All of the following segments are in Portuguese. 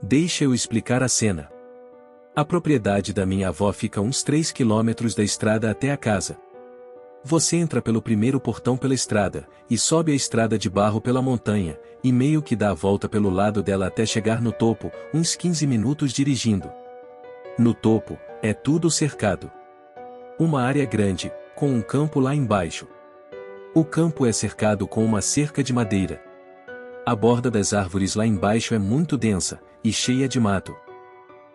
Deixa eu explicar a cena. A propriedade da minha avó fica uns 3 quilômetros da estrada até a casa. Você entra pelo primeiro portão pela estrada, e sobe a estrada de barro pela montanha, e meio que dá a volta pelo lado dela até chegar no topo, uns 15 minutos dirigindo. No topo, é tudo cercado. Uma área grande, com um campo lá embaixo. O campo é cercado com uma cerca de madeira. A borda das árvores lá embaixo é muito densa, e cheia de mato.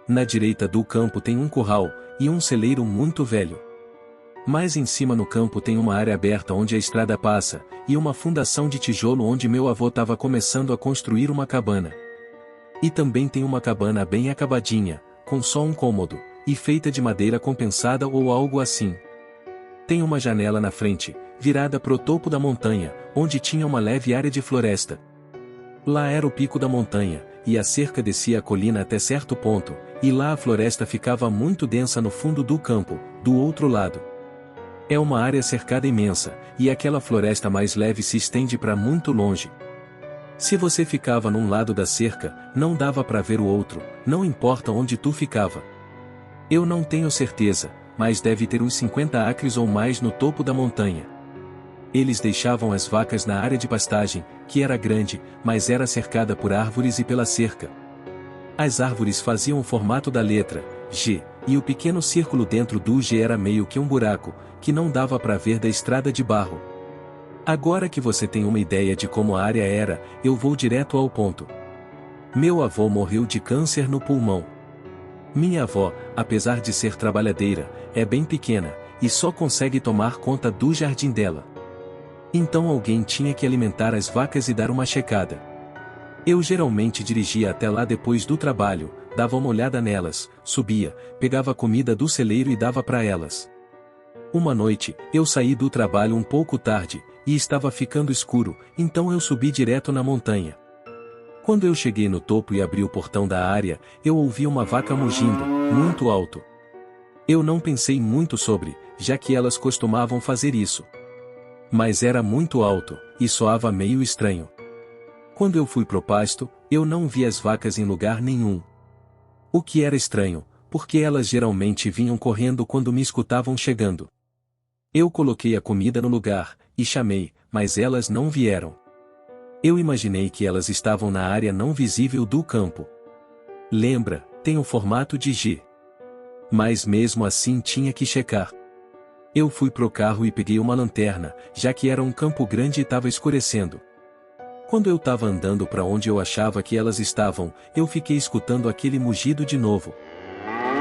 Na direita do campo tem um curral, e um celeiro muito velho. Mais em cima no campo tem uma área aberta onde a estrada passa, e uma fundação de tijolo onde meu avô estava começando a construir uma cabana. E também tem uma cabana bem acabadinha, com só um cômodo, e feita de madeira compensada ou algo assim. Tem uma janela na frente, virada pro topo da montanha, onde tinha uma leve área de floresta. Lá era o pico da montanha, e a cerca descia a colina até certo ponto, e lá a floresta ficava muito densa no fundo do campo, do outro lado. É uma área cercada imensa, e aquela floresta mais leve se estende para muito longe. Se você ficava num lado da cerca, não dava para ver o outro, não importa onde tu ficava. Eu não tenho certeza, mas deve ter uns 50 acres ou mais no topo da montanha. Eles deixavam as vacas na área de pastagem, que era grande, mas era cercada por árvores e pela cerca. As árvores faziam o formato da letra G, e o pequeno círculo dentro do G era meio que um buraco, que não dava para ver da estrada de barro. Agora que você tem uma ideia de como a área era, eu vou direto ao ponto. Meu avô morreu de câncer no pulmão. Minha avó, apesar de ser trabalhadeira, é bem pequena, e só consegue tomar conta do jardim dela. Então alguém tinha que alimentar as vacas e dar uma checada. Eu geralmente dirigia até lá depois do trabalho, dava uma olhada nelas, subia, pegava a comida do celeiro e dava para elas. Uma noite, eu saí do trabalho um pouco tarde, e estava ficando escuro, então eu subi direto na montanha. Quando eu cheguei no topo e abri o portão da área, eu ouvi uma vaca mugindo, muito alto. Eu não pensei muito sobre, já que elas costumavam fazer isso. Mas era muito alto, e soava meio estranho. Quando eu fui pro pasto, eu não vi as vacas em lugar nenhum. O que era estranho, porque elas geralmente vinham correndo quando me escutavam chegando. Eu coloquei a comida no lugar, e chamei, mas elas não vieram. Eu imaginei que elas estavam na área não visível do campo. Lembra, tem o formato de G. Mas mesmo assim tinha que checar. Eu fui pro carro e peguei uma lanterna, já que era um campo grande e estava escurecendo. Quando eu estava andando para onde eu achava que elas estavam, eu fiquei escutando aquele mugido de novo.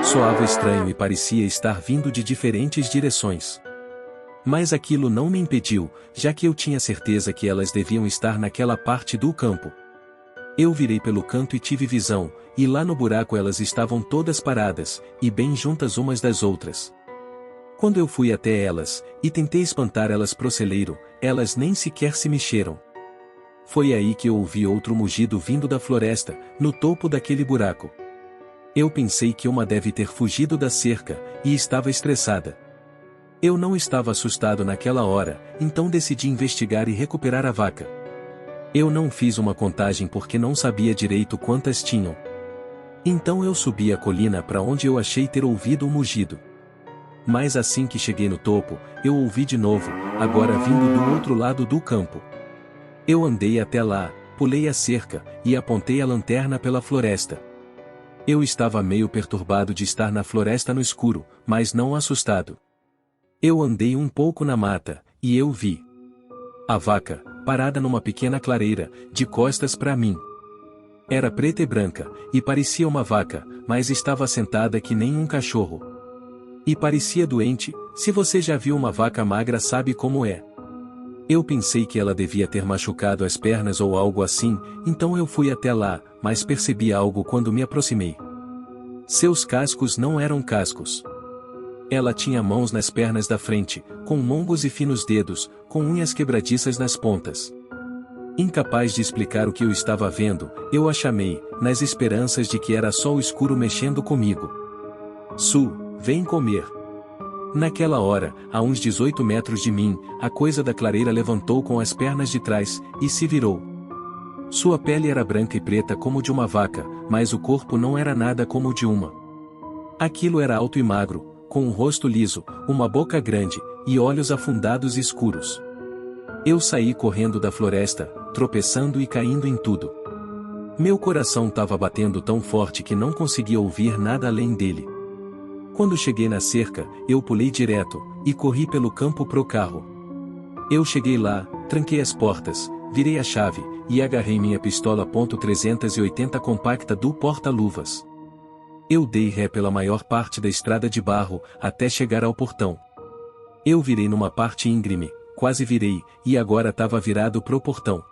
Soava estranho e parecia estar vindo de diferentes direções. Mas aquilo não me impediu, já que eu tinha certeza que elas deviam estar naquela parte do campo. Eu virei pelo canto e tive visão, e lá no buraco elas estavam todas paradas, e bem juntas umas das outras. Quando eu fui até elas, e tentei espantar elas pro celeiro, elas nem sequer se mexeram. Foi aí que eu ouvi outro mugido vindo da floresta, no topo daquele buraco. Eu pensei que uma deve ter fugido da cerca, e estava estressada. Eu não estava assustado naquela hora, então decidi investigar e recuperar a vaca. Eu não fiz uma contagem porque não sabia direito quantas tinham. Então eu subi a colina para onde eu achei ter ouvido o mugido. Mas assim que cheguei no topo, eu ouvi de novo, agora vindo do outro lado do campo. Eu andei até lá, pulei a cerca, e apontei a lanterna pela floresta. Eu estava meio perturbado de estar na floresta no escuro, mas não assustado. Eu andei um pouco na mata, e eu vi a vaca, parada numa pequena clareira, de costas para mim. Era preta e branca, e parecia uma vaca, mas estava sentada que nem um cachorro. E parecia doente, se você já viu uma vaca magra sabe como é. Eu pensei que ela devia ter machucado as pernas ou algo assim, então eu fui até lá, mas percebi algo quando me aproximei. Seus cascos não eram cascos. Ela tinha mãos nas pernas da frente, com longos e finos dedos, com unhas quebradiças nas pontas. Incapaz de explicar o que eu estava vendo, eu a chamei, nas esperanças de que era só o escuro mexendo comigo. Su, vem comer. Naquela hora, a uns 18 metros de mim, a coisa da clareira levantou com as pernas de trás, e se virou. Sua pele era branca e preta como de uma vaca, mas o corpo não era nada como o de uma. Aquilo era alto e magro, com um rosto liso, uma boca grande, e olhos afundados e escuros. Eu saí correndo da floresta, tropeçando e caindo em tudo. Meu coração estava batendo tão forte que não conseguia ouvir nada além dele. Quando cheguei na cerca, eu pulei direto, e corri pelo campo pro carro. Eu cheguei lá, tranquei as portas, virei a chave, e agarrei minha pistola .380 compacta do porta-luvas. Eu dei ré pela maior parte da estrada de barro, até chegar ao portão. Eu virei numa parte íngreme, quase virei, e agora estava virado pro portão.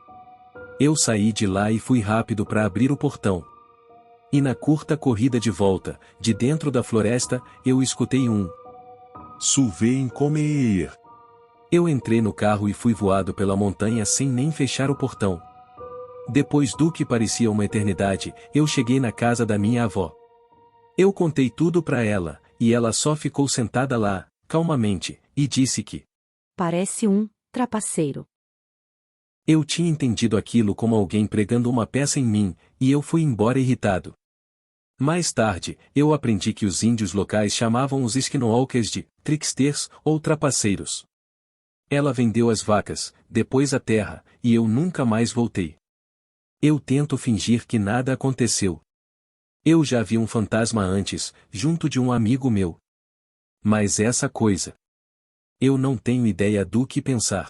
Eu saí de lá e fui rápido para abrir o portão. E na curta corrida de volta, de dentro da floresta, eu escutei um "Vem comer". Eu entrei no carro e fui voado pela montanha sem nem fechar o portão. Depois do que parecia uma eternidade, eu cheguei na casa da minha avó. Eu contei tudo para ela, e ela só ficou sentada lá, calmamente, e disse que parece um trapaceiro. Eu tinha entendido aquilo como alguém pregando uma peça em mim, e eu fui embora irritado. Mais tarde, eu aprendi que os índios locais chamavam os skinwalkers de tricksters ou trapaceiros. Ela vendeu as vacas, depois a terra, e eu nunca mais voltei. Eu tento fingir que nada aconteceu. Eu já vi um fantasma antes, junto de um amigo meu. Mas essa coisa. Eu não tenho ideia do que pensar.